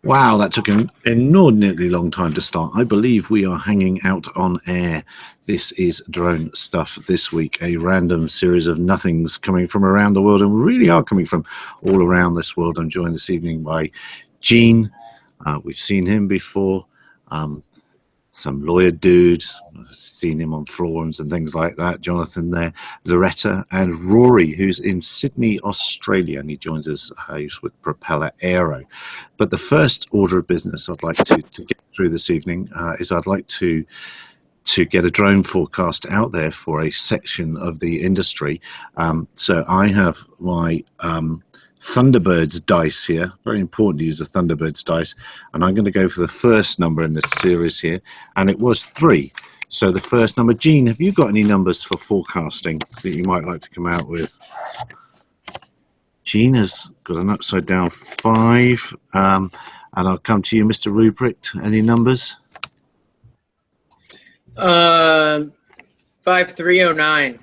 Wow, that took an inordinately long time to start. I believe we are hanging out on air. This is Drone Stuff This Week, a random series of nothings coming from around the world, and we really are coming from all around this world. I'm joined this evening by Gene. We've seen him before. Some lawyer dude, I've seen him on forums and things like that. Jonathan there, Loretta, and Rory, who's in Sydney, Australia, and he joins us with Propeller Aero. But the first order of business I'd like to get through this evening is I'd like to get a drone forecast out there for a section of the industry. So I have my Thunderbirds dice here. Very important to use the Thunderbirds dice, and I'm going to go for the first number in this series here, and it was 3. So the first number. Gene, have you got any numbers for forecasting that you might like to come out with? Gene has got an upside down 5, and I'll come to you, Mr. Ruprecht. Any numbers? 5309.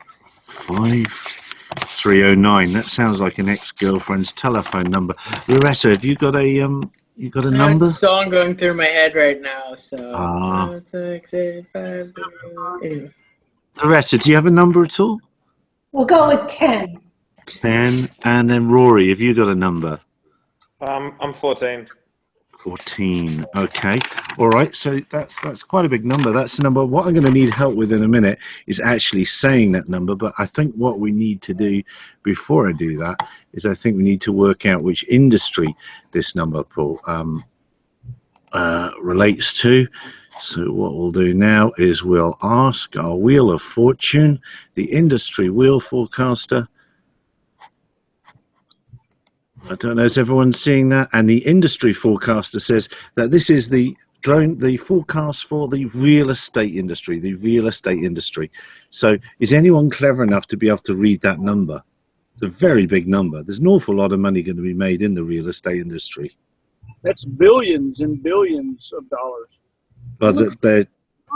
5309. That sounds like an ex-girlfriend's telephone number. Loretta, have you got a number? That's a song going through my head right now. So 6, 8, 5, 3, Loretta, do you have a number at all? We'll go with 10. 10, and then Rory, have you got a number? I'm 14. 14. Okay. All right. So that's quite a big number. That's the number. What I'm going to need help with in a minute is actually saying that number. But I think what we need to do before I do that is I think we need to work out which industry this number, Paul, relates to. So what we'll do now is we'll ask our Wheel of Fortune, the industry wheel forecaster. I don't know, is everyone seeing that? And the industry forecaster says that this is the forecast for the real estate industry, So is anyone clever enough to be able to read that number? It's a very big number. There's an awful lot of money going to be made in the real estate industry. That's billions and billions of dollars. But they're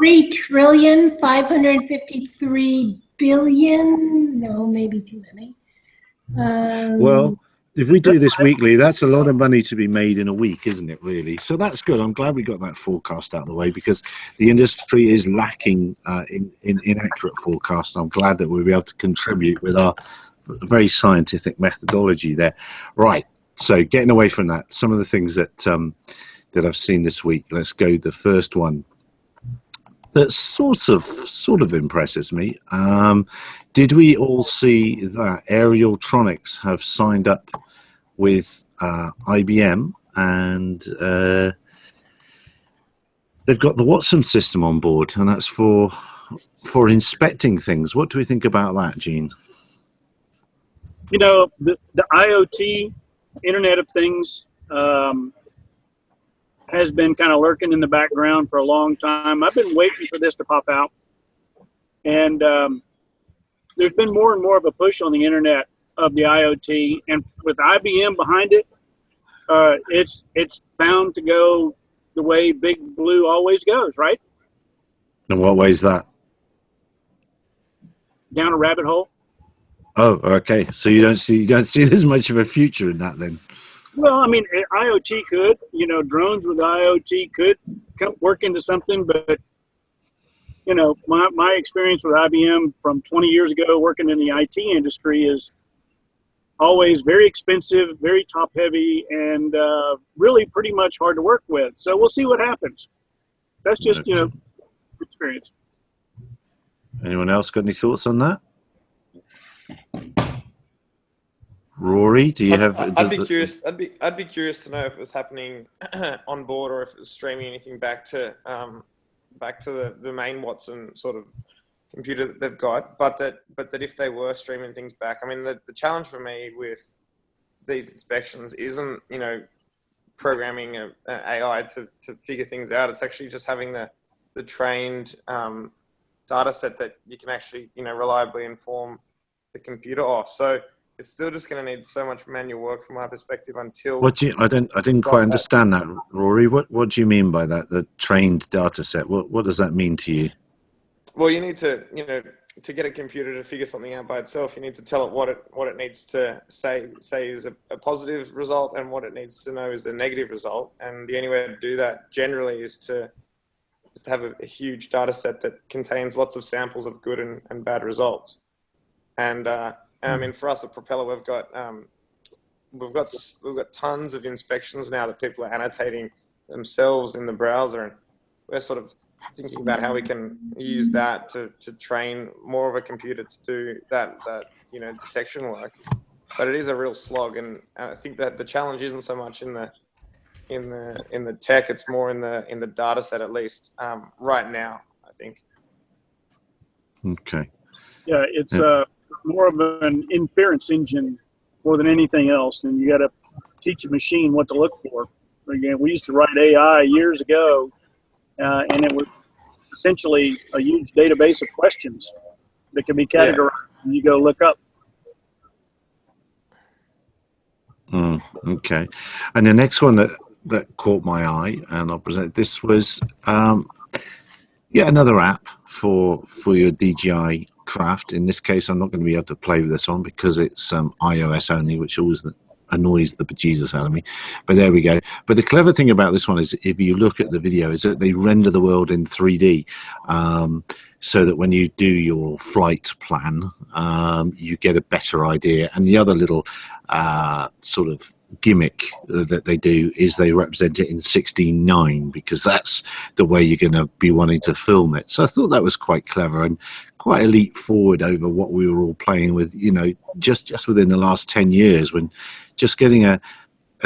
3,553,000,000,000. No, maybe too many. Well, if we do this weekly, that's a lot of money to be made in a week, isn't it, really? So that's good. I'm glad we got that forecast out of the way because the industry is lacking in inaccurate forecasts. I'm glad that we'll be able to contribute with our very scientific methodology there. Right. So getting away from that, some of the things that I've seen this week. Let's go the first one. That sort of impresses me. Did we all see that Aerialtronics have signed up with IBM and they've got the Watson system on board, and that's for inspecting things. What do we think about that, Gene? You know, the IoT, Internet of Things, has been kind of lurking in the background for a long time. I've been waiting for this to pop out. And there's been more and more of a push on the internet of the IoT. And with IBM behind it, it's bound to go the way Big Blue always goes, right? In what way is that? Down a rabbit hole. Oh, okay. So you don't see there's much of a future in that then? Well, I mean, IoT could, drones with IoT could work into something, but, my experience with IBM from 20 years ago working in the IT industry is always very expensive, very top heavy, and really pretty much hard to work with. So we'll see what happens. That's just, experience. Anyone else got any thoughts on that? Rory, do you have? I'd be curious. I'd be curious to know if it was happening on board or if it was streaming anything back to the main Watson sort of computer that they've got. But that if they were streaming things back, I mean, the challenge for me with these inspections isn't programming an AI to figure things out. It's actually just having the trained data set that you can actually reliably inform the computer off. So it's still just going to need so much manual work from my perspective until. I didn't quite understand that, Rory. What do you mean by that? The trained data set. What does that mean to you? Well, you need to to get a computer to figure something out by itself, you need to tell it what it needs to say is a positive result and what it needs to know is a negative result. And the only way to do that generally is to have a huge data set that contains lots of samples of good and bad results. And I mean, for us at Propeller, we've got tons of inspections now that people are annotating themselves in the browser, and we're sort of thinking about how we can use that to train more of a computer to do that detection work. But it is a real slog, and I think that the challenge isn't so much in the tech; it's more in the data set, at least right now, I think. Okay. Yeah, it's more of an inference engine more than anything else, and you got to teach a machine what to look for. Again, we used to write AI years ago, and it was essentially a huge database of questions that can be categorized and you go look up. Okay. And the next one that caught my eye, and I'll present, this was another app for your DJI craft. In this case, I'm not going to be able to play with this one because it's iOS only, which always annoys the bejesus out of me. But there we go. But the clever thing about this one is, if you look at the video, is that they render the world in 3D, so that when you do your flight plan, you get a better idea. And the other little sort of gimmick that they do is they represent it in 16:9, because that's the way you're going to be wanting to film it. So I thought that was quite clever and quite a leap forward over what we were all playing with, just within the last 10 years, when just getting a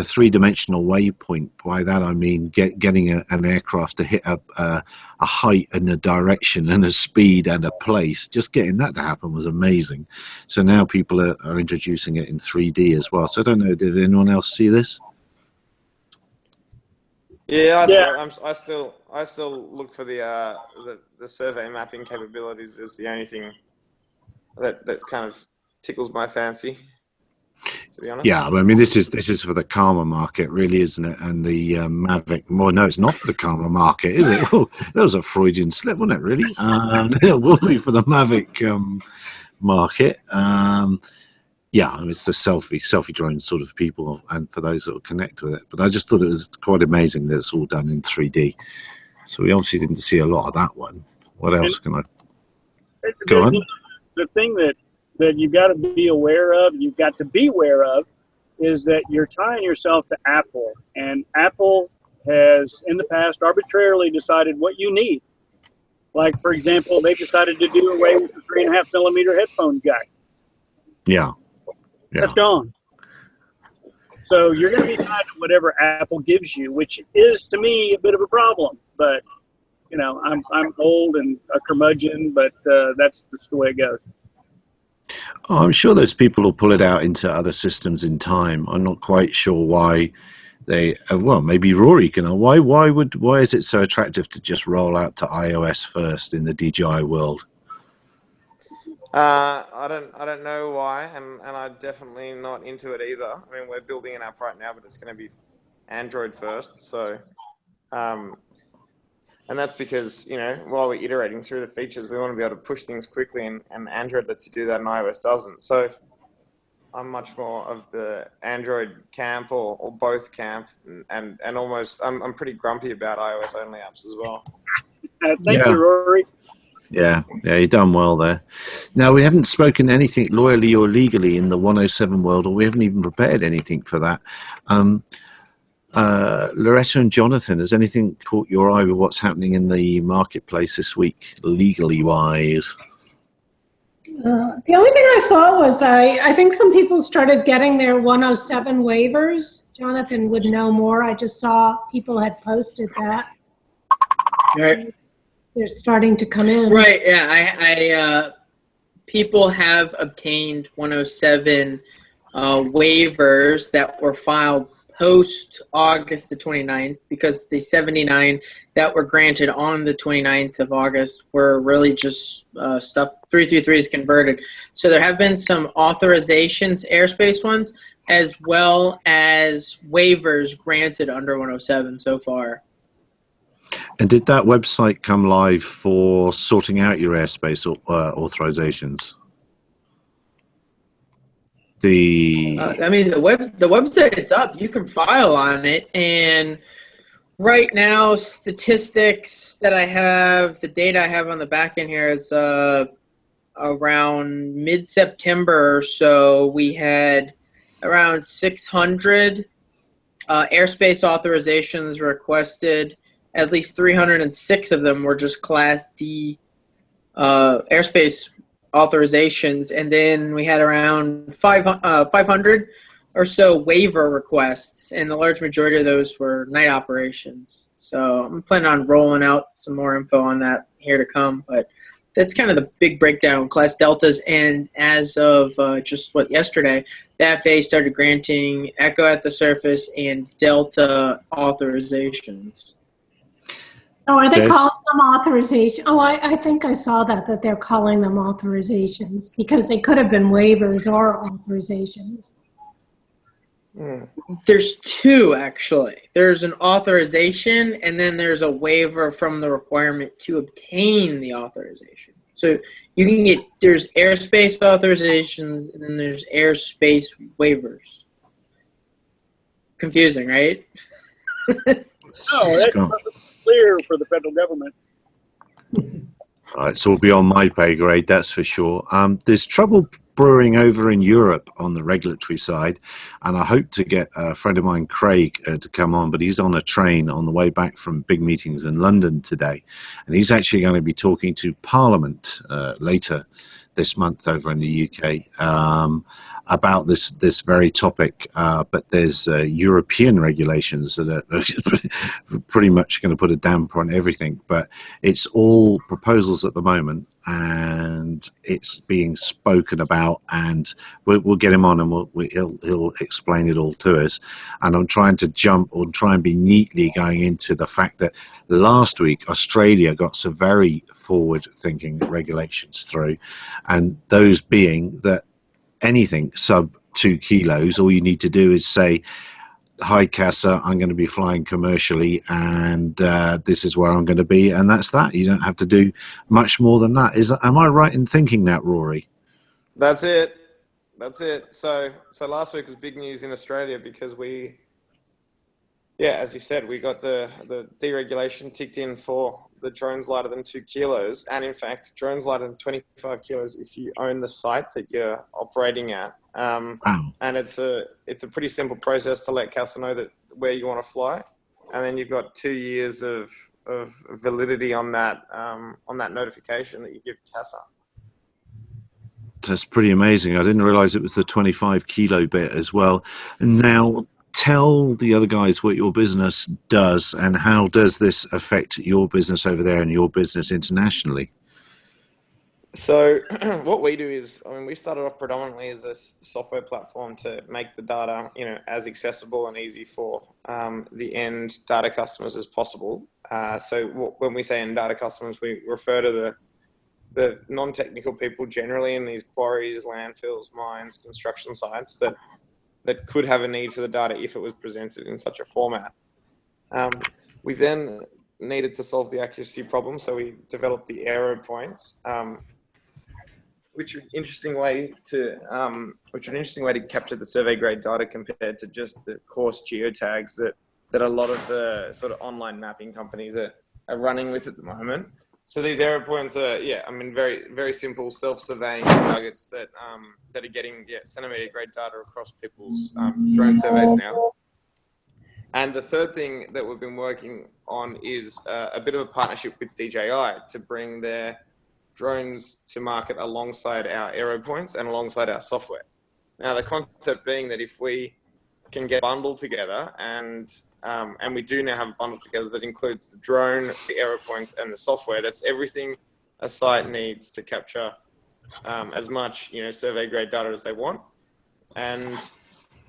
three-dimensional waypoint. By that I mean getting an aircraft to hit a height and a direction and a speed and a place. Just getting that to happen was amazing. So now people are introducing it in 3D as well. So I don't know, did anyone else see this? Yeah, I still look for the survey mapping capabilities as the only thing that kind of tickles my fancy, to be honest. Yeah, I mean, this is for the Karma market, really, isn't it? And the Mavic. Well, no, it's not for the Karma market, is it? Oh, that was a Freudian slip, wasn't it? Really? It will be for the Mavic market. Yeah, I mean, it's the selfie drone sort of people, and for those that will connect with it. But I just thought it was quite amazing that it's all done in 3D. So we obviously didn't see a lot of that one. What else can I go on? The thing that you've got to be aware of, is that you're tying yourself to Apple. And Apple has, in the past, arbitrarily decided what you need. Like, for example, they decided to do away with the 3.5 millimeter headphone jack. Yeah. That's gone. So you're going to be tied to whatever Apple gives you, which is, to me, a bit of a problem. But, I'm old and a curmudgeon, but that's the way it goes. Oh, I'm sure those people will pull it out into other systems in time. I'm not quite sure why they. Well, maybe Rory can. Why is it so attractive to just roll out to iOS first in the DJI world? I don't know why, and I'm definitely not into it either. I mean, we're building an app right now, but it's going to be Android first. So, and that's because, while we're iterating through the features, we want to be able to push things quickly, and Android lets you do that and iOS doesn't. So I'm much more of the Android camp or both camp, and almost I'm pretty grumpy about iOS only apps as well. Thank you, Rory. Yeah, you've done well there. Now, we haven't spoken anything loyally or legally in the 107 world, or we haven't even prepared anything for that. Loretta and Jonathan, has anything caught your eye with what's happening in the marketplace this week, legally wise? The only thing I saw was I think some people started getting their 107 waivers. Jonathan would know more. I just saw people had posted that. Right. They're starting to come in. Right, yeah. I people have obtained 107 waivers that were filed post-August the 29th, because the 79 that were granted on the 29th of August were really just stuff 333 is converted. So there have been some authorizations, airspace ones, as well as waivers granted under 107 so far. And did that website come live for sorting out your airspace authorizations? I mean, the website's up. You can file on it, and right now, statistics that I have, the data I have on the back end here is around mid-September or so. We had around 600 airspace authorizations requested. At least 306 of them were just Class D airspace authorizations, and then we had around 500 or so waiver requests, and the large majority of those were night operations. So I'm planning on rolling out some more info on that here to come, but that's kind of the big breakdown, Class Deltas, and as of yesterday, the FAA started granting Echo at the surface and Delta authorizations. So are they calling them authorization? Oh, I think I saw that they're calling them authorizations because they could have been waivers or authorizations. There's two, actually. There's an authorization, and then there's a waiver from the requirement to obtain the authorization. So you can get, there's airspace authorizations, and then there's airspace waivers. Confusing, right? No, that's clear for the federal government. All right, so it'll be on my pay grade, that's for sure. There's trouble brewing over in Europe on the regulatory side, and I hope to get a friend of mine, Craig, to come on, but he's on a train on the way back from big meetings in London today, and he's actually going to be talking to Parliament later this month over in the UK about this very topic, but there's European regulations that are pretty much going to put a damper on everything, but it's all proposals at the moment, and it's being spoken about, and we'll get him on, and he'll explain it all to us. And I'm trying to try and be neatly going into the fact that last week Australia got some very forward-thinking regulations through, and those being that anything sub 2 kilos, all you need to do is say, hi CASA, I'm going to be flying commercially, and this is where I'm going to be, and that's that. You don't have to do much more than that. Am I right in thinking that, Rory? That's it. So last week was big news in Australia because as you said, we got the deregulation ticked in for the drones lighter than 2 kilos, and in fact, drones lighter than 25 kilos if you own the site that you're operating at. Wow. And it's a pretty simple process to let CASA know that where you want to fly, and then you've got 2 years of validity on that notification that you give CASA. That's pretty amazing. I didn't realize it was the 25 kilo bit as well. Now, tell the other guys what your business does and how does this affect your business over there and your business internationally? So what we do is, we started off predominantly as a software platform to make the data, as accessible and easy for the end data customers as possible. So when we say end data customers, we refer to the non-technical people generally in these quarries, landfills, mines, construction sites that could have a need for the data if it was presented in such a format. We then needed to solve the accuracy problem, so we developed the Aero points, which are an interesting way to capture the survey grade data compared to just the coarse geotags that a lot of the sort of online mapping companies are running with at the moment. So these Aero points are, very, very simple self-surveying nuggets that are getting centimeter grade data across people's drone surveys now. And the third thing that we've been working on is a bit of a partnership with DJI to bring their drones to market alongside our Aero points and alongside our software. Now, the concept being that if we can get bundled together, and we do now have a bundle together that includes the drone, the Aero points, and the software. That's everything a site needs to capture as much survey grade data as they want. And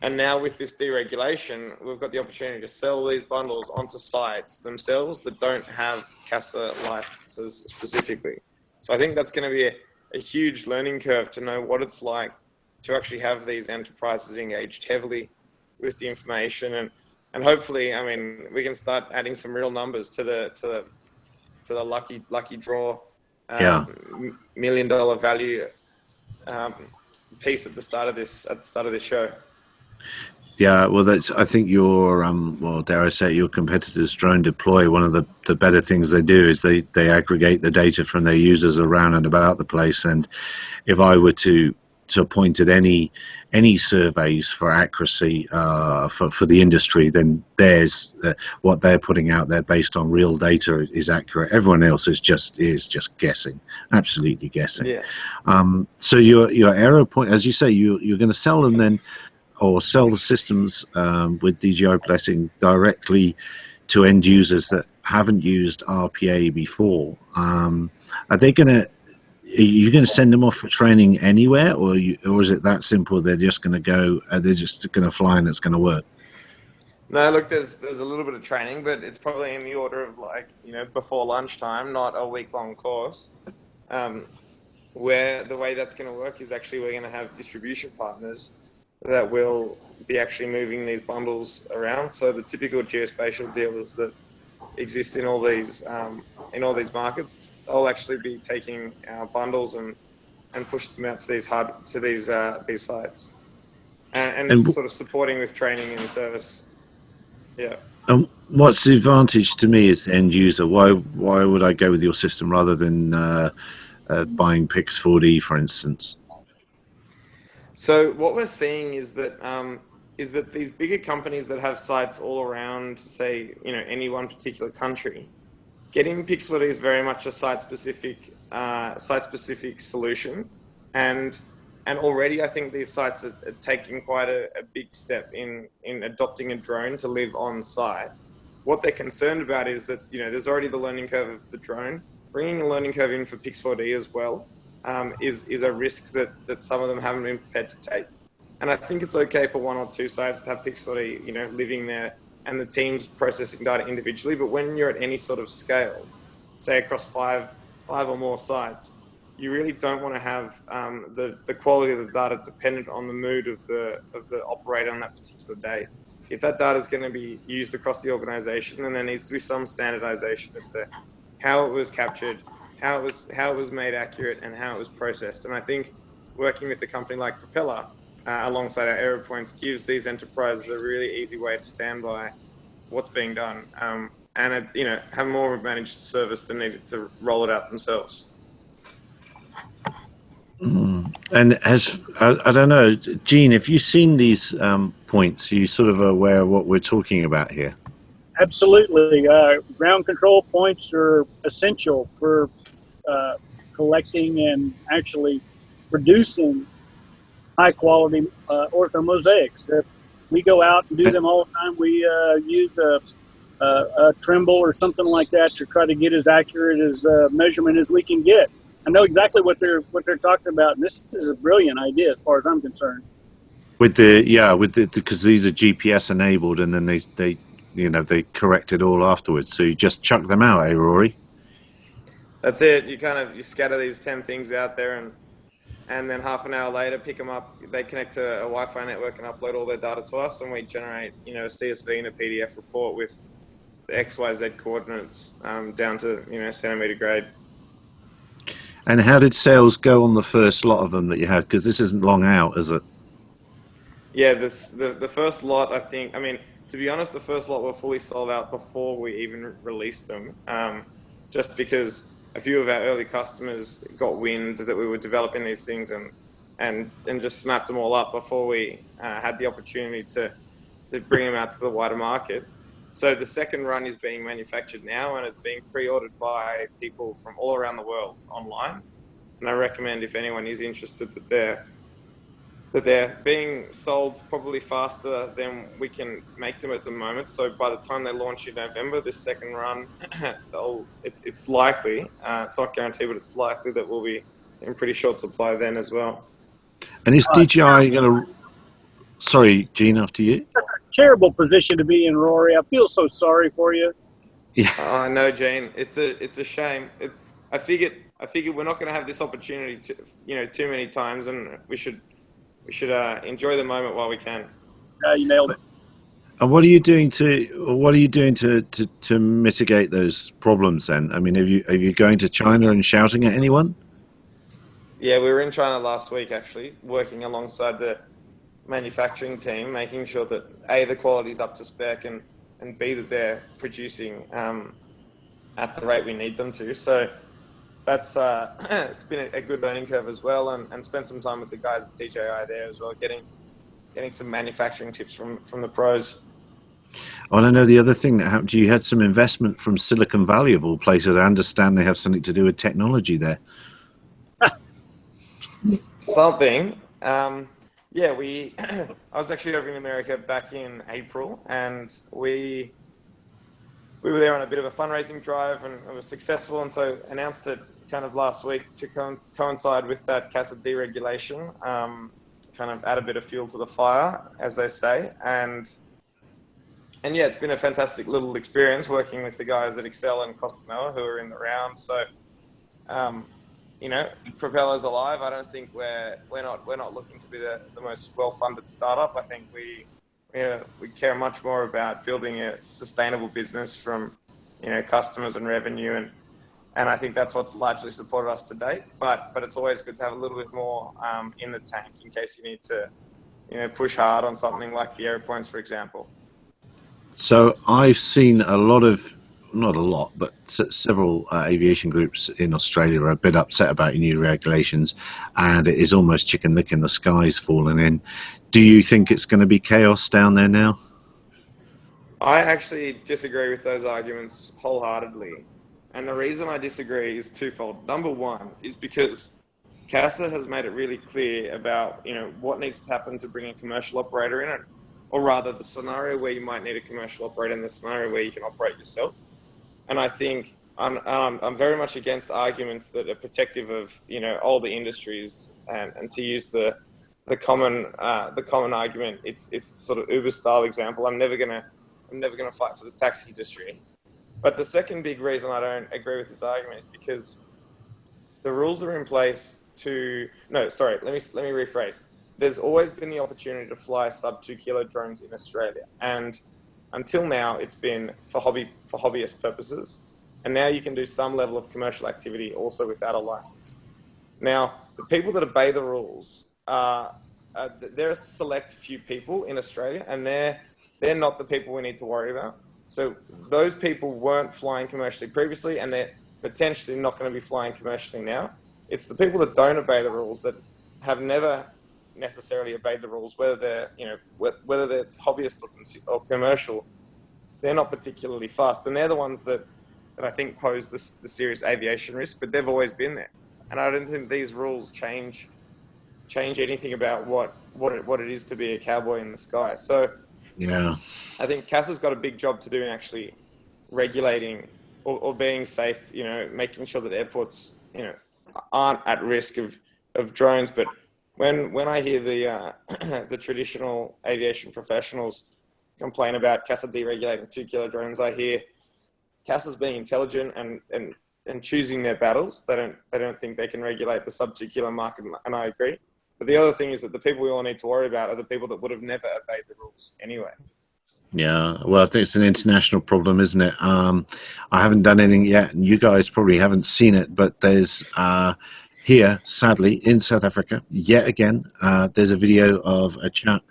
now with this deregulation, we've got the opportunity to sell these bundles onto sites themselves that don't have CASA licenses specifically. So I think that's going to be a huge learning curve to know what it's like to actually have these enterprises engaged heavily with the information and hopefully, I mean, we can start adding some real numbers to the lucky draw, $1 million value piece at the start of this show. Yeah, well, I think your well, dare I say it, your competitors Drone Deploy, one of the better things they do is they aggregate the data from their users around and about the place. And if I were to point at any surveys for accuracy for the industry, then there's what they're putting out there based on real data is accurate. Everyone else is just guessing, absolutely guessing. Yeah. So your Aero point, as you say, you're going to sell them then, or sell the systems with DJI Blessing directly to end users that haven't used RPA before. Are they going to? Are you going to send them off for training anywhere, or is it that simple? They're just going to go. They're just going to fly, and it's going to work. No, look, there's a little bit of training, but it's probably in the order of before lunchtime, not a week-long course. Where the way that's going to work is actually we're going to have distribution partners that will be actually moving these bundles around. So the typical geospatial dealers that exist in all these markets, they'll actually be taking our bundles and push them out to these sites, and sort of supporting with training and service. Yeah. And what's the advantage to me as the end user? Why would I go with your system rather than buying Pix 4D, for instance? So what we're seeing is that these bigger companies that have sites all around, say, any one particular country, getting Pix 4D is very much a site-specific solution, and already I think these sites are taking quite a big step in adopting a drone to live on site. What they're concerned about is that there's already the learning curve of the drone. Bringing a learning curve in for Pix 4D as well is a risk that some of them haven't been prepared to take. And I think it's okay for one or two sites to have Pix 4D, living there and the teams processing data individually. But when you're at any sort of scale, say across five or more sites, you really don't want to have the quality of the data dependent on the mood of the operator on that particular day. If that data is going to be used across the organization, then there needs to be some standardization as to how it was captured, how it was made accurate, and how it was processed. And I think working with a company like Propeller alongside our Aero Points gives these enterprises a really easy way to stand by what's being done, and have more of a managed service than needed to roll it out themselves. And I don't know, Gene, if you've seen these points, are you sort of aware of what we're talking about here? Absolutely. Ground control points are essential for collecting and actually producing high-quality orthomosaics. We go out and do them all the time. We use a Trimble or something like that to try to get as accurate as measurement as we can get. I know exactly what they're talking about, and this is a brilliant idea as far as I'm concerned. Because these are GPS enabled, and then they correct it all afterwards. So you just chuck them out, eh, Rory? That's it. You scatter these 10 things out there, and then half an hour later pick them up. They connect to a Wi-Fi network and upload all their data to us, and we generate a CSV and a PDF report with the XYZ coordinates down to centimeter grade. And how did sales go on the first lot of them that you had? Because this isn't long out, is it? Yeah, the first lot, to be honest, the first lot were fully sold out before we even released them, just because a few of our early customers got wind that we were developing these things and just snapped them all up before we had the opportunity to bring them out to the wider market. So the second run is being manufactured now, and it's being pre-ordered by people from all around the world online. And I recommend, if anyone is interested, that they're being sold probably faster than we can make them at the moment. So by the time they launch in November, this second run, it's likely, it's not guaranteed, but it's likely that we'll be in pretty short supply then as well. And is DJI going to... Sorry, Gene, after you. That's a terrible position to be in, Rory. I feel so sorry for you. Yeah. I know, Gene. It's a shame. I figured we're not going to have this opportunity too many times, and we should enjoy the moment while we can. You nailed it. And what are you doing to mitigate those problems then? I mean, are you going to China and shouting at anyone? Yeah, we were in China last week actually, working alongside the manufacturing team, making sure that A, the quality's up to spec, and B, that they're producing at the rate we need them to. So that's it's been a good learning curve as well, and spent some time with the guys at DJI there as well, getting some manufacturing tips from the pros. Oh, and I know the other thing that happened to you, had some investment from Silicon Valley of all places. I understand they have something to do with technology there. Something. Yeah, I was actually over in America back in April, and we were there on a bit of a fundraising drive, and it was successful, and so announced it kind of last week to coincide with that CASA deregulation, kind of add a bit of fuel to the fire, as they say, and yeah, it's been a fantastic little experience working with the guys at Excel and Costanoa who are in the round. So, you know, propeller's alive. I don't think we're not looking to be the most well-funded startup. I think we care much more about building a sustainable business from, you know, customers and revenue, and I think that's what's largely supported us to date. But it's always good to have a little bit more in the tank in case you need to, you know, push hard on something like the airpoints, for example. So I've seen a lot of, not a lot, but several aviation groups in Australia are a bit upset about new regulations, and it is almost chicken lick in the skies falling in. Do you think it's going to be chaos down there now? I actually disagree with those arguments wholeheartedly. And the reason I disagree is twofold. Number one is because CASA has made it really clear about, you know, what needs to happen to bring a commercial operator in it, or rather the scenario where you might need a commercial operator and the scenario where you can operate yourself. And I think I'm very much against arguments that are protective of, you know, all the industries, and to use the common argument, it's sort of Uber style example. I'm never gonna fight for the taxi industry. But the second big reason I don't agree with this argument is because the rules are in place to, no, sorry, let me rephrase. There's always been the opportunity to fly sub 2 kilo drones in Australia, and until now it's been for hobbyist purposes, and now you can do some level of commercial activity also without a license. Now, the people that obey the rules there are a select few people in Australia, and they're not the people we need to worry about. So those people weren't flying commercially previously, and they're potentially not going to be flying commercially now. It's the people that don't obey the rules, that have never necessarily obeyed the rules, whether they're, you know, whether it's hobbyist or commercial. They're not particularly fast, and they're the ones that I think pose the serious aviation risk. But they've always been there, and I don't think these rules change anything about what it is to be a cowboy in the sky. So yeah, I think CASA's got a big job to do in actually regulating or being safe, you know, making sure that airports, you know, aren't at risk of drones. But when I hear the traditional aviation professionals complain about CASA deregulating 2 kilo drones, I hear CASA's being intelligent and choosing their battles. They don't think they can regulate the sub 2 kilo market, and I agree. But the other thing is that the people we all need to worry about are the people that would have never obeyed the rules anyway. Yeah, well, I think it's an international problem, isn't it? I haven't done anything yet, and you guys probably haven't seen it, but there's here, sadly, in South Africa, yet again, there's a video of a chap,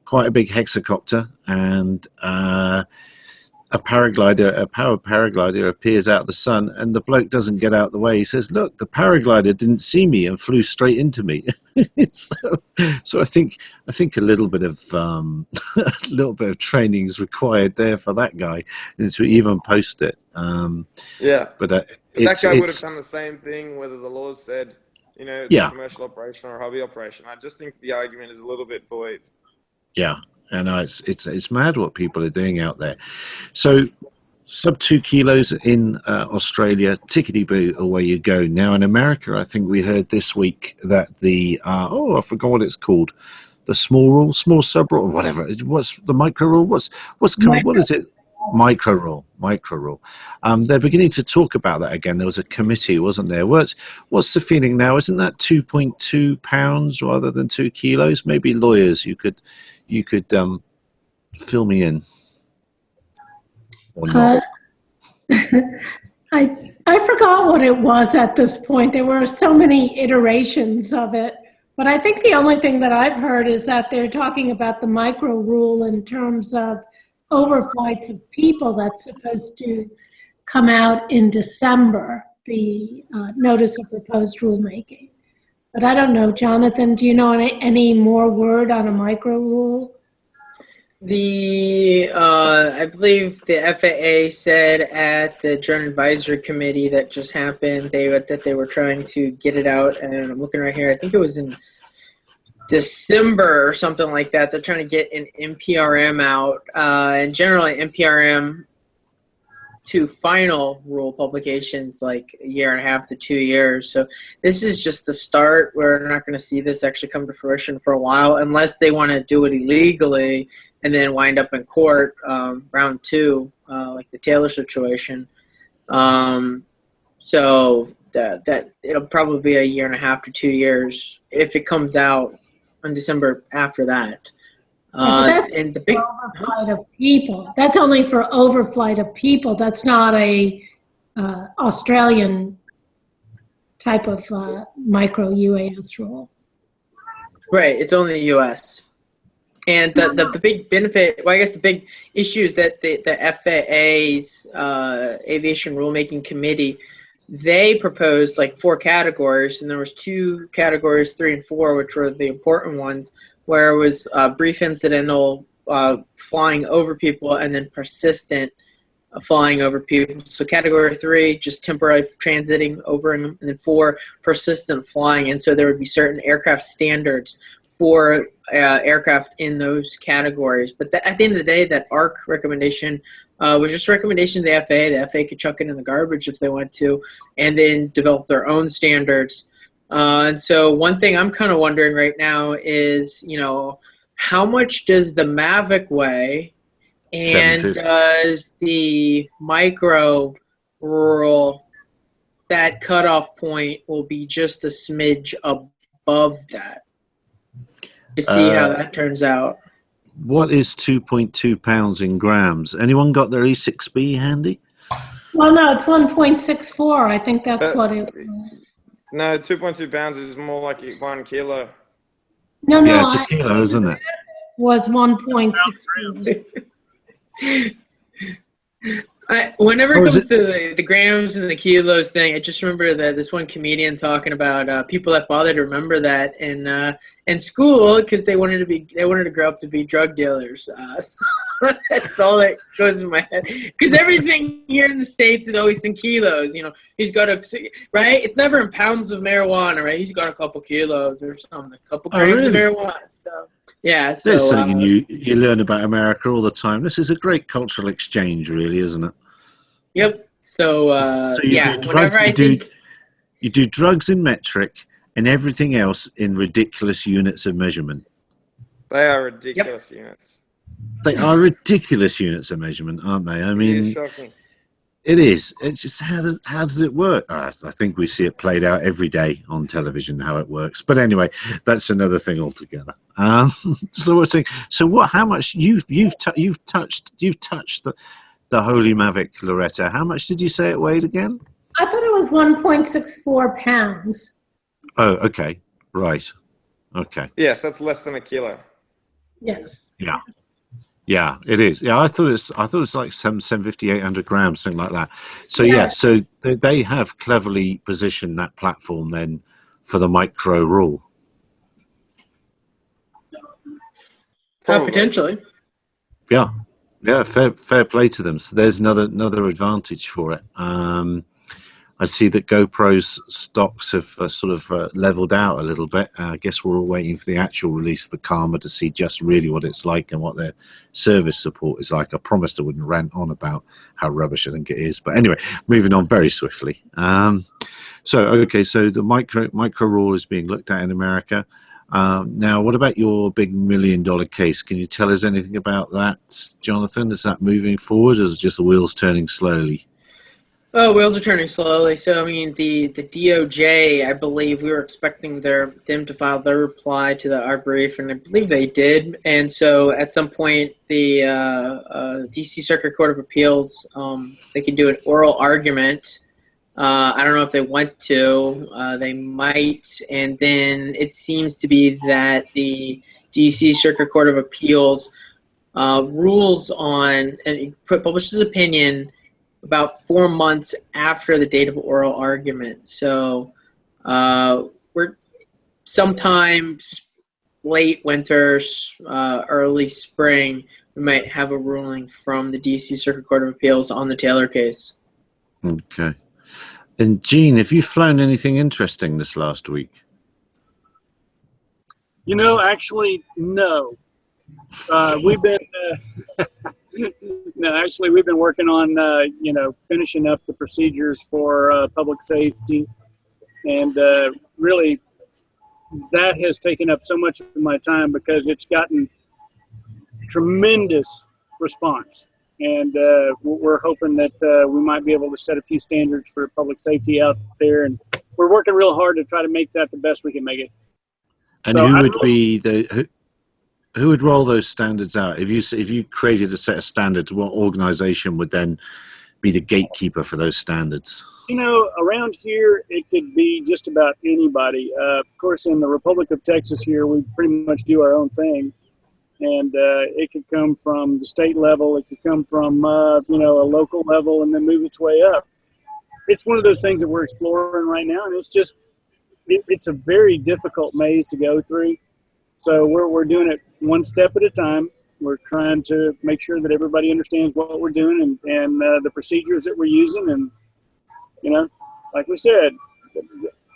quite a big hexacopter, and a power paraglider appears out of the sun, and the bloke doesn't get out of the way. He says, "Look, the paraglider didn't see me and flew straight into me." so I think a little bit of training is required there for that guy, and to even post it. Yeah, but that guy would have done the same thing whether the laws said, you know, yeah, commercial operation or a hobby operation. I just think the argument is a little bit buoyed. Yeah. And it's mad what people are doing out there. So sub 2 kilos in Australia, tickety-boo, away you go. Now in America, I think we heard this week that the, I forgot what it's called, the small sub rule, or whatever. What's the micro rule? What is it? Micro rule. They're beginning to talk about that again. There was a committee, wasn't there? What's the feeling now? Isn't that 2.2 pounds rather than 2 kilos? Maybe lawyers, you could Fill me in. Or not. I forgot what it was at this point. There were so many iterations of it. But I think the only thing that I've heard is that they're talking about the micro rule in terms of overflights of people that's supposed to come out in December, the notice of proposed rulemaking. But I don't know, Jonathan, do you know any more word on a micro rule? I believe the FAA said at the Drone Advisory Committee that just happened, that they were trying to get it out, and I'm looking right here, I think it was in December or something like that. They're trying to get an NPRM out, and generally NPRM to final rule publications like a year and a half to 2 years. So this is just the start. We're not going to see this actually come to fruition for a while unless they want to do it illegally and then wind up in court round two, like the Taylor situation. So that it'll probably be a year and a half to 2 years if it comes out in December after that. And the big overflight of people. That's only for overflight of people. That's not a Australian type of micro UAS rule. Right. It's only the U.S. And the big benefit, well, I guess the big issue is that the FAA's Aviation Rulemaking Committee, they proposed like 4 categories, and there was 2 categories, 3 and 4, which were the important ones, where it was brief incidental flying over people and then persistent flying over people. So category 3, just temporary transiting over, and then 4, persistent flying. And so there would be certain aircraft standards for aircraft in those categories. But at the end of the day, that ARC recommendation was just a recommendation to the FAA. The FAA could chuck it in the garbage if they want to, and then develop their own standards. And so one thing I'm kind of wondering right now is, how much does the Mavic weigh, and does the micro rule, that cutoff point will be just a smidge above that? To see how that turns out. What is 2.2 pounds in grams? Anyone got their E6B handy? Well, no, it's 1.64. I think that's what it was. No, 2.2 pounds is more like 1 kilo. No, yeah, it's a kilo, isn't it? Was 1.64. Whenever it comes to the grams and the kilos thing, I just remember that this one comedian talking about people that bothered to remember that in school because they wanted to grow up to be drug dealers. So that's all that goes in my head. Because everything here in the States is always in kilos. He's got right? It's never in pounds of marijuana, right? He's got a couple kilos or something, a couple grams of marijuana. So. Yeah, so there's something you learn about America all the time. This is a great cultural exchange, really, isn't it? Yep. So you do drugs in metric and everything else in ridiculous units of measurement. They are ridiculous units. They are ridiculous units of measurement, aren't they? I mean, it's shocking. It is. It's just how does it work? I think we see it played out every day on television how it works. But anyway, that's another thing altogether. So what's so what? How much you've touched the Holy Mavic, Loretta? How much did you say it weighed again? I thought it was 1.64 pounds. Oh, okay, right, okay. Yes, that's less than a kilo. Yes. Yeah. Yeah, it is. Yeah, I thought it's like 750, 800 grams, something like that. So yeah, so they have cleverly positioned that platform then for the micro rule. Potentially. Yeah, fair play to them. So there's another advantage for it. I see that GoPro's stocks have sort of leveled out a little bit. I guess we're all waiting for the actual release of the Karma to see just really what it's like and what their service support is like. I promised I wouldn't rant on about how rubbish I think it is. But anyway, moving on very swiftly. So the micro rule is being looked at in America. Now, what about your big $1 million case? Can you tell us anything about that, Jonathan? Is that moving forward, or is it just the wheels turning slowly? Oh, wheels are turning slowly. So, I mean, the DOJ, I believe we were expecting them to file their reply to our brief, and I believe they did. And so, at some point, the D.C. Circuit Court of Appeals, they can do an oral argument. I don't know if they want to. They might. And then it seems to be that the D.C. Circuit Court of Appeals rules on and publishes opinion about 4 months after the date of oral argument. So we're sometimes late winter, early spring, we might have a ruling from the D.C. Circuit Court of Appeals on the Taylor case. Okay. And Gene, have you flown anything interesting this last week? You know, actually, no. We've been no, actually, we've been working on you know, finishing up the procedures for public safety, and really that has taken up so much of my time because it's gotten tremendous response, and we're hoping that we might be able to set a few standards for public safety out there, and we're working real hard to try to make that the best we can make it. And So who would be the who would roll those standards out? If you created a set of standards, what organization would then be the gatekeeper for those standards? You know, around here, it could be just about anybody. Of course, in the Republic of Texas here, we pretty much do our own thing. And it could come from the state level. It could come from, you know, a local level and then move its way up. It's one of those things that we're exploring right now. And it's just, it's a very difficult maze to go through. So we're doing it one step at a time. We're trying to make sure that everybody understands what we're doing and the procedures that we're using. And, you know, like we said,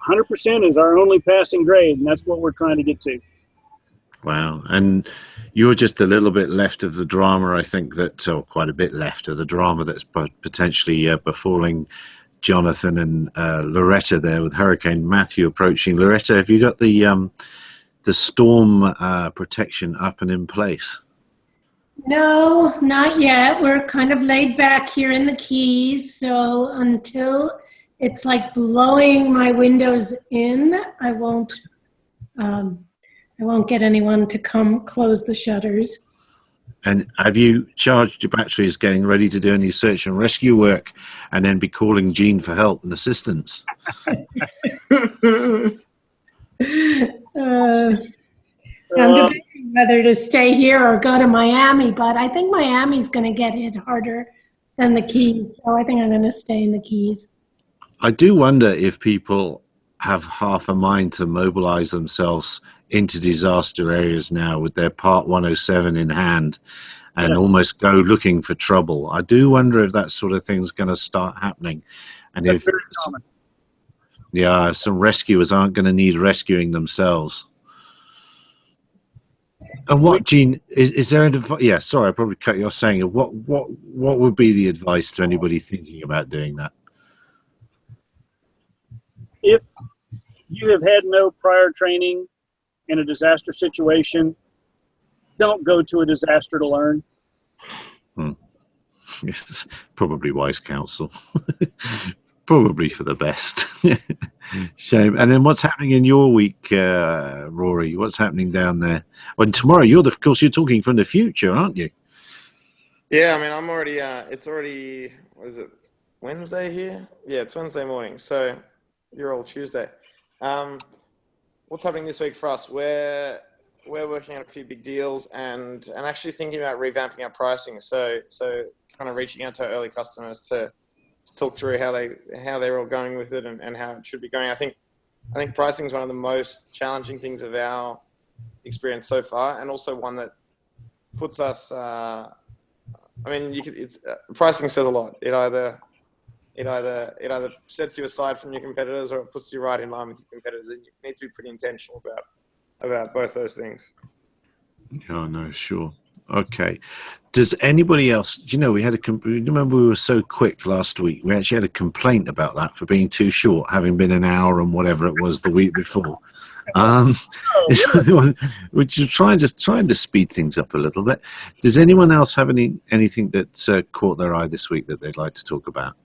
100% is our only passing grade, and that's what we're trying to get to. Wow. And you're just a little bit left of the drama, I think, or quite a bit left of the drama that's potentially befalling Jonathan and Loretta there with Hurricane Matthew approaching. Loretta, have you got the storm protection up and in place? No, not yet. We're kind of laid back here in the Keys, so until it's like blowing my windows in, I won't get anyone to come close the shutters. And have you charged your batteries getting ready to do any search and rescue work and then be calling Gene for help and assistance? I'm debating whether to stay here or go to Miami, but I think Miami's going to get hit harder than the Keys, so I think I'm going to stay in the Keys. I do wonder if people have half a mind to mobilize themselves into disaster areas now with their Part 107 in hand and almost go looking for trouble. I do wonder if that sort of thing's going to start happening. And That's very common. Yeah, some rescuers aren't going to need rescuing themselves. And what, Gene, is there a yeah, sorry, I probably cut you off saying what would be the advice to anybody thinking about doing that? If you have had no prior training in a disaster situation, don't go to a disaster to learn. Yes, probably wise counsel. Probably for the best. Shame. And then what's happening in your week, Rory? What's happening down there? Well, tomorrow, of course, you're talking from the future, aren't you? Yeah, I mean, I'm already, it's already, what is it, Wednesday here? Yeah, it's Wednesday morning, so you're all Tuesday. What's happening this week for us? We're working on a few big deals and actually thinking about revamping our pricing. So kind of reaching out to our early customers to talk through how they're all going with it and how it should be going. I think pricing is one of the most challenging things of our experience so far, and also one that puts us. I mean, pricing says a lot. It either sets you aside from your competitors or it puts you right in line with your competitors, and you need to be pretty intentional about both those things. Oh no, sure. Okay. Does anybody else, we had remember we were so quick last week. We actually had a complaint about that for being too short, having been an hour and whatever it was the week before. Which is trying to speed things up a little bit. Does anyone else have anything that caught their eye this week that they'd like to talk about?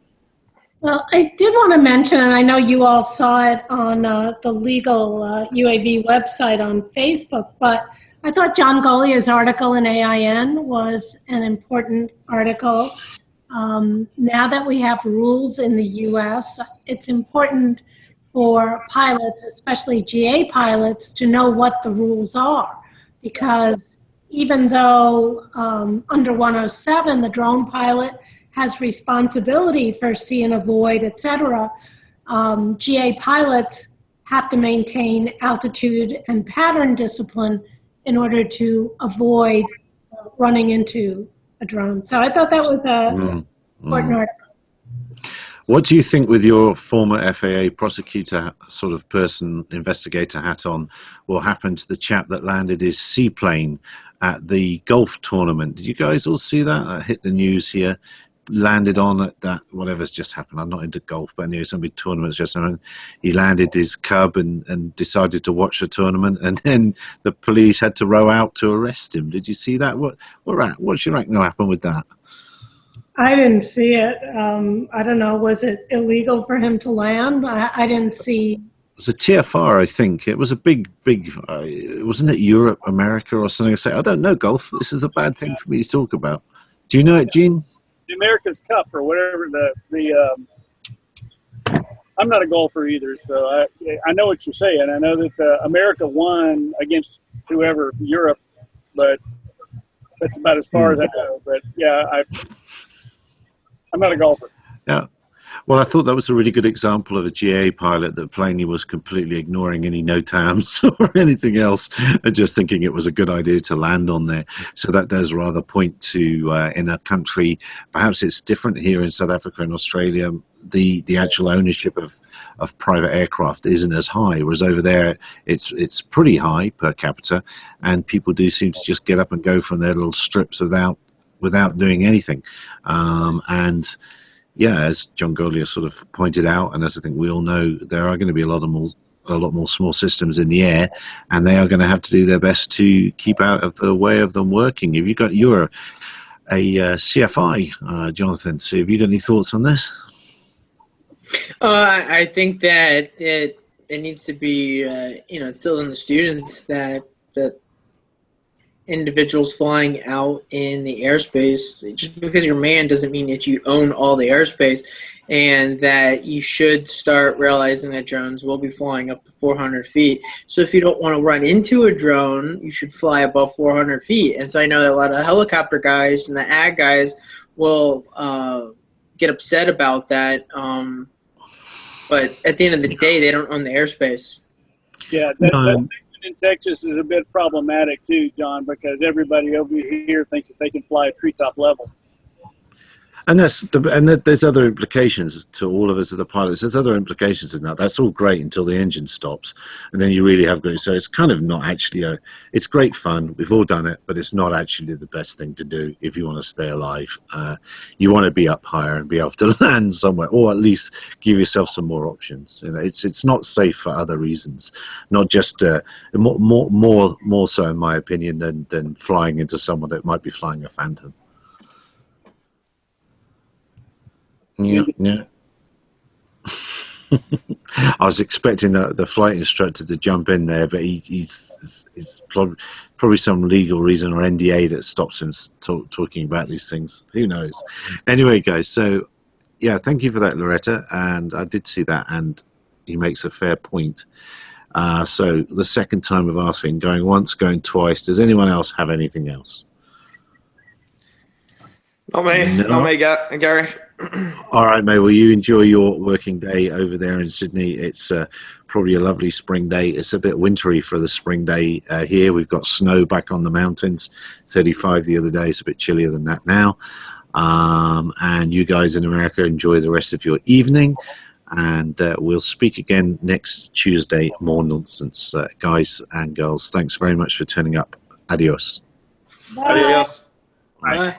Well, I did want to mention, and I know you all saw it on the legal UAV website on Facebook, but I thought John Golia's article in AIN was an important article. Now that we have rules in the U.S., it's important for pilots, especially GA pilots, to know what the rules are. Because even though under 107, the drone pilot has responsibility for see and avoid, et cetera, GA pilots have to maintain altitude and pattern discipline in order to avoid running into a drone. So I thought that was an important article. What do you think, with your former FAA prosecutor sort of person, investigator hat on, will happen to the chap that landed his seaplane at the golf tournament? Did you guys all see that? That hit the news here. Landed on at that, whatever's just happened. I'm not into golf, but anyway, some big tournaments just happened. He landed his Cub and decided to watch the tournament, and then the police had to row out to arrest him. Did you see that? What do you reckon will happen with that? I didn't see it. I don't know. Was it illegal for him to land? I didn't see. It was a TFR, I think. It was a big, wasn't it Europe, America, or something? I say, I don't know golf. This is a bad thing for me to talk about. Do you know it, Gene? The America's Cup or whatever I'm not a golfer either, so I know what you're saying. I know that America won against whoever, Europe, but that's about as far as I know. But yeah, I'm not a golfer. Yeah. Well, I thought that was a really good example of a GA pilot that plainly was completely ignoring any NOTAMs or anything else and just thinking it was a good idea to land on there. So that does rather point to, in a country, perhaps it's different here in South Africa and Australia, the actual ownership of private aircraft isn't as high, whereas over there it's pretty high per capita, and people do seem to just get up and go from their little strips without doing anything. And yeah, as John Golia sort of pointed out, and as I think we all know, there are going to be a lot more small systems in the air, and they are going to have to do their best to keep out of the way of them working. You're a CFI, Jonathan, so have you got any thoughts on this? I think that it needs to be, instilled in the students that individuals flying out in the airspace, just because you're manned doesn't mean that you own all the airspace, and that you should start realizing that drones will be flying up to 400 feet. So if you don't want to run into a drone, you should fly above 400 feet. And so I know that a lot of helicopter guys and the ag guys will get upset about that, but at the end of the day, they don't own the airspace. Yeah, that in Texas is a bit problematic too, John, because everybody over here thinks that they can fly at treetop level. And there's other implications to all of us as the pilots. There's other implications in that. That's all great until the engine stops, and then you really have got. So it's kind of not actually it's great fun. We've all done it, but it's not actually the best thing to do if you want to stay alive. You want to be up higher and be able to land somewhere, or at least give yourself some more options. It's not safe for other reasons, not just more so in my opinion than flying into someone that might be flying a Phantom. Yeah. I was expecting the flight instructor to jump in there, but he's probably some legal reason or NDA that stops him talking about these things. Who knows? Anyway, guys, so yeah, thank you for that, Loretta, and I did see that, and he makes a fair point. So the second time of asking, going once, going twice. Does anyone else have anything else? Not me. No. Not me, Gary. All right, mate. Well, you enjoy your working day over there in Sydney. It's probably a lovely spring day. It's a bit wintry for the spring day here. We've got snow back on the mountains, 35 the other day. It's a bit chillier than that now. And you guys in America, enjoy the rest of your evening. And we'll speak again next Tuesday. More nonsense, guys and girls. Thanks very much for turning up. Adios. Bye. Adios. Bye.